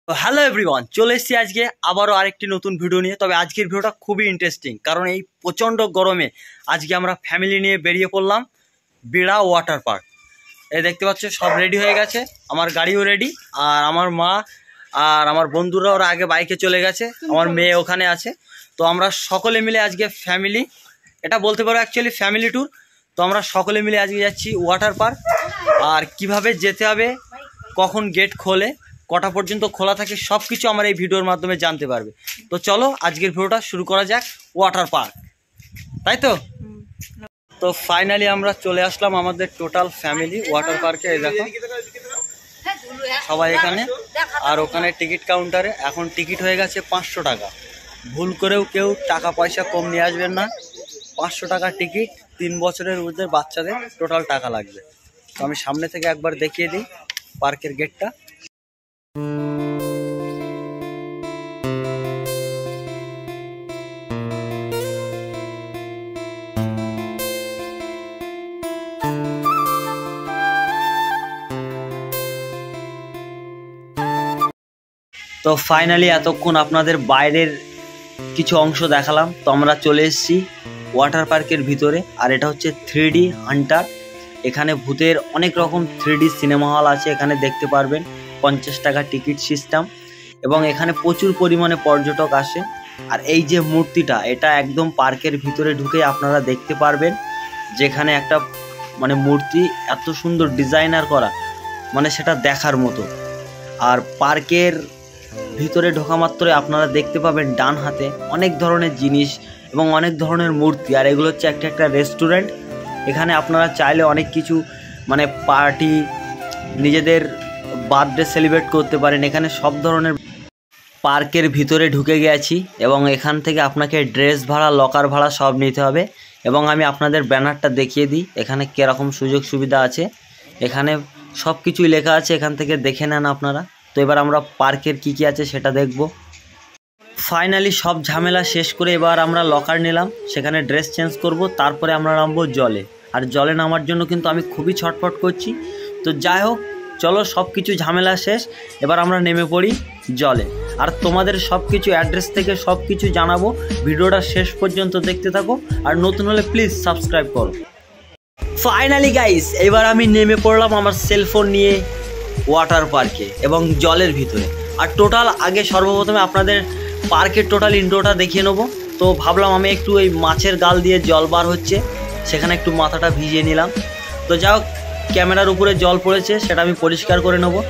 তো hello everyone, চলে এসেছি আজকে আবারও আরেকটি নতুন ভিডিও নিয়ে। তবে আজকের ভিডিওটা খুবই ইন্টারেস্টিং, কারণ এই প্রচণ্ড গরমে আজকে আমরা ফ্যামিলি নিয়ে বেরিয়ে পড়লাম বিড়া ওয়াটার পার্ক। এই দেখতে পাচ্ছ সব রেডি হয়ে গেছে, আমার গাড়িও রেডি, আর আমার মা আর আমার বন্ধুরা ওরা আগে বাইকে চলে গেছে, আমার মেয়ে ওখানে আছে। তো আমরা সকলে মিলে আজকে ফ্যামিলি, এটা বলতে পারো অ্যাকচুয়ালি ফ্যামিলি ট্যুর। তো আমরা সকলে মিলে আজকে যাচ্ছি ওয়াটার পার্ক। আর কিভাবে যেতে হবে, কখন গেট খোলে, কটা পর্যন্ত খোলা থাকে, সব কিছু আমার এই ভিডিওর মাধ্যমে জানতে পারবে। তো চলো আজকের ভিডিওটা শুরু করা যাক। ওয়াটার পার্ক, তাই তো? তো ফাইনালি আমরা চলে আসলাম আমাদের টোটাল ফ্যামিলি ওয়াটার পার্কে। এই দেখো সবাই এখানে, আর ওখানে টিকিট কাউন্টারে এখন টিকিট হয়ে গেছে 500 টাকা। ভুল করেও কেউ টাকা পয়সা কম নিয়ে আসবেন না, 500 টাকা টিকিট। 3 বছরের ঊর্ধ্বে বাচ্চাদের টোটাল টাকা লাগবে। তো আমি সামনে থেকে একবার দেখিয়ে দিই পার্কের গেটটা। তো ফাইনালি এতক্ষণ আপনাদের বাইরের কিছু অংশ দেখালাম। তো আমরা চলে এসেছি ওয়াটার পার্কের ভিতরে, আর এটা হচ্ছে 3D হান্টার। এখানে ভূতের অনেক রকম 3D সিনেমা হল আছে, এখানে দেখতে পারবেন। 50 টাকা টিকিট সিস্টেম, এবং এখানে প্রচুর পরিমাণে পর্যটক আসে। আর এই যে মূর্তিটা, এটা একদম পার্কের ভিতরে ঢুকে আপনারা দেখতে পারবেন, যেখানে একটা মূর্তি এত সুন্দর ডিজাইনার করা, সেটা দেখার মতো। আর পার্কের ভিতরে ঢোকা মাত্রই আপনারা দেখতে পাবেন ডান হাতে অনেক ধরনের জিনিস এবং অনেক ধরনের মূর্তি। আর এগুলো হচ্ছে একটা রেস্টুরেন্ট। এখানে আপনারা চাইলে অনেক কিছু পার্টি, নিজেদের বার্থডে সেলিব্রেট করতে পারেন। এখানে সব ধরনের। পার্কের ভিতরে ঢুকে গেছি, এবং এখান থেকে আপনাকে ড্রেস ভাড়া, লকার ভাড়া সব নিতে হবে। এবং আমি আপনাদের ব্যানারটা দেখিয়ে দিই, এখানে কীরকম সুযোগ সুবিধা আছে। এখানে সব কিছুই লেখা আছে, এখান থেকে দেখে নেন আপনারা। তো এবার আমরা পার্কের কি আছে সেটা দেখব। ফাইনালি সব ঝামেলা শেষ করে এবার আমরা লকার নিলাম, সেখানে ড্রেস চেঞ্জ করব, তারপরে আমরা নামবো জলে। আর জলে নামার জন্য কিন্তু আমি খুবই ছটফট করছি। তো যাই হোক, চলো সব কিছু ঝামেলা শেষ, এবার আমরা নেমে পড়ি জলে। আর তোমাদের সব কিছু অ্যাড্রেস থেকে সব কিছু জানাবো, ভিডিওটা শেষ পর্যন্ত দেখতে থাকো। আর নতুন হলে প্লিজ সাবস্ক্রাইব করো। ফাইনালি গাইস, এবার আমি নেমে পড়লাম আমার সেলফোন নিয়ে ওয়াটার পার্কে এবং জলের ভিতরে। আর টোটাল আগে সর্বপ্রথমে আপনাদের পার্কের টোটাল ইন্ট্রোটা দেখিয়ে নেবো। তো ভাবলাম আমি একটু ওই মাছের গাল দিয়ে জল বার হচ্ছে, সেখানে একটু মাথাটা ভিজিয়ে নিলাম। তো যাই হোক, ক্যামেরার উপরে জল পড়েছে, সেটা আমি পরিষ্কার করে নেবো।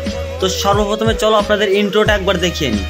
তো সর্বপ্রথমে চলো আপনাদের ইন্ট্রোটা একবার দেখিয়ে নিই।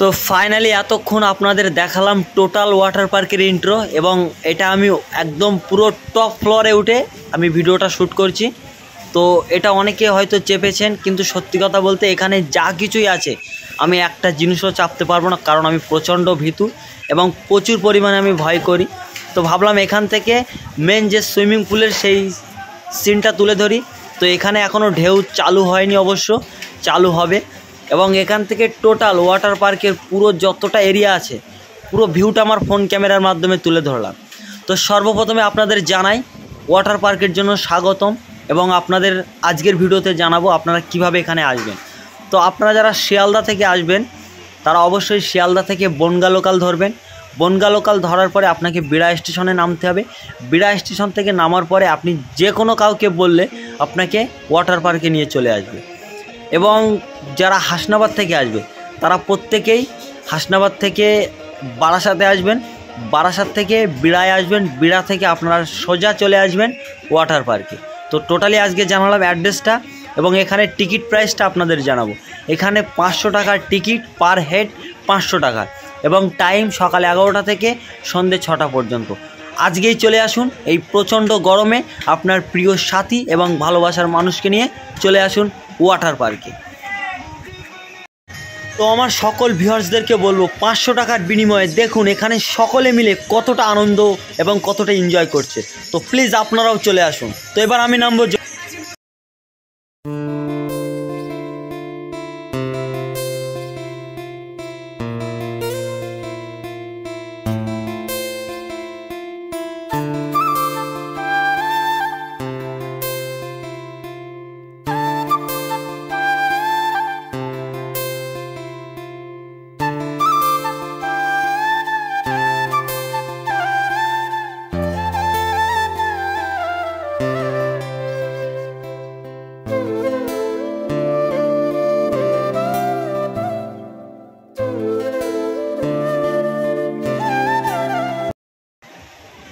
তো ফাইনালি এতক্ষণ আপনাদের দেখালাম টোটাল ওয়াটার পার্কের ইন্ট্রো, এবং এটা আমি একদম পুরো টপ ফ্লোরে উঠে আমি ভিডিওটা শ্যুট করছি। তো এটা অনেকে হয়তো চেপেছেন, কিন্তু সত্যি কথা বলতে এখানে যা কিছুই আছে আমি একটা জিনিসও চাপতে পারবো না, কারণ আমি প্রচণ্ড ভীতু এবং প্রচুর পরিমাণে আমি ভয় করি। তো ভাবলাম এখান থেকে মেন যে সুইমিং পুলের সেই সিনটা তুলে ধরি। তো এখানে এখনও ঢেউ চালু হয়নি, অবশ্য চালু হবে। এবং এখান থেকে টোটাল ওয়াটার পার্কের পুরো যতটা এরিয়া আছে, পুরো ভিউটা আমার ফোন ক্যামেরার মাধ্যমে তুলে ধরলাম। তো সর্বপ্রথমে আপনাদের জানাই ওয়াটার পার্কের জন্য স্বাগতম, এবং আপনাদের আজকের ভিডিওতে জানাবো আপনারা কিভাবে এখানে আসবেন। তো আপনারা যারা শিয়ালদা থেকে আসবেন তারা অবশ্যই শিয়ালদা থেকে বনগা লোকাল ধরবেন। বনগাঁ লোকাল ধরার পরে আপনাকে বিড়া স্টেশনে নামতে হবে। বিড়া স্টেশন থেকে নামার পরে আপনি যে কোনো কাউকে বললে আপনাকে ওয়াটার পার্কে নিয়ে চলে আসবে। এবং যারা হাসনাবাদ থেকে আসবে তারা প্রত্যেকেই হাসনাবাদ থেকে বারাসাতে আসবেন, বারাসাত থেকে বিড়ায় আসবেন, বিড়া থেকে আপনারা সোজা চলে আসবেন ওয়াটার পার্কে। তো টোটালি আজকে জানালাম অ্যাড্রেসটা এবং এখানে টিকিট প্রাইসটা আপনাদের জানাবো। এখানে 500 টাকার টিকিট, পার হেড 500 টাকা এবং টাইম সকাল 11টা থেকে সন্ধ্যে 6টা পর্যন্ত। আজকেই চলে আসুন, এই প্রচণ্ড গরমে আপনার প্রিয় সাথী এবং ভালোবাসার মানুষকে নিয়ে চলে আসুন ওয়াটার পার্কে। তো আমার সকল ভিউয়ার্সদেরকে বলবো 500 টাকার বিনিময়ে দেখুন এখানে সকলে মিলে কতটা আনন্দ এবং কতটা এনজয় করছে। তো প্লিজ আপনারাও চলে আসুন। তো এবার আমি নামবো।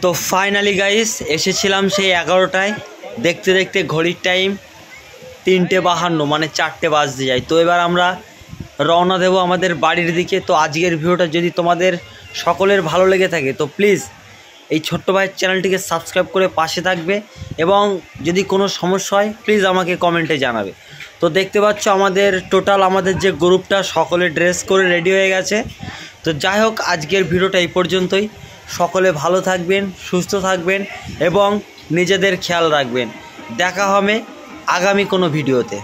তো ফাইনালি গাইস এসেছিলাম সেই 11টায়, দেখতে দেখতে ঘড়ির টাইম 3:52, মানে 4টে বাজতে যায়। তো এবার আমরা রওনা দেব আমাদের বাড়ির দিকে। তো আজকের ভিডিওটা যদি তোমাদের সকলের ভালো লেগে থাকে তো প্লিজ এই ছোট্ট ভাইয়ের চ্যানেলটিকে সাবস্ক্রাইব করে পাশে থাকবে এবং যদি কোনো সমস্যা হয় প্লিজ আমাকে কমেন্টে জানাবে। তো দেখতে পাচ্ছ আমাদের আমাদের যে গ্রুপটা সকলে ড্রেস করে রেডি হয়ে গেছে। তো যাই হোক আজকের ভিডিওটা এই পর্যন্তই। সকলে ভালো থাকবেন, সুস্থ থাকবেন এবং নিজেদের খেয়াল রাখবেন। দেখা হবে আগামী কোনো ভিডিওতে।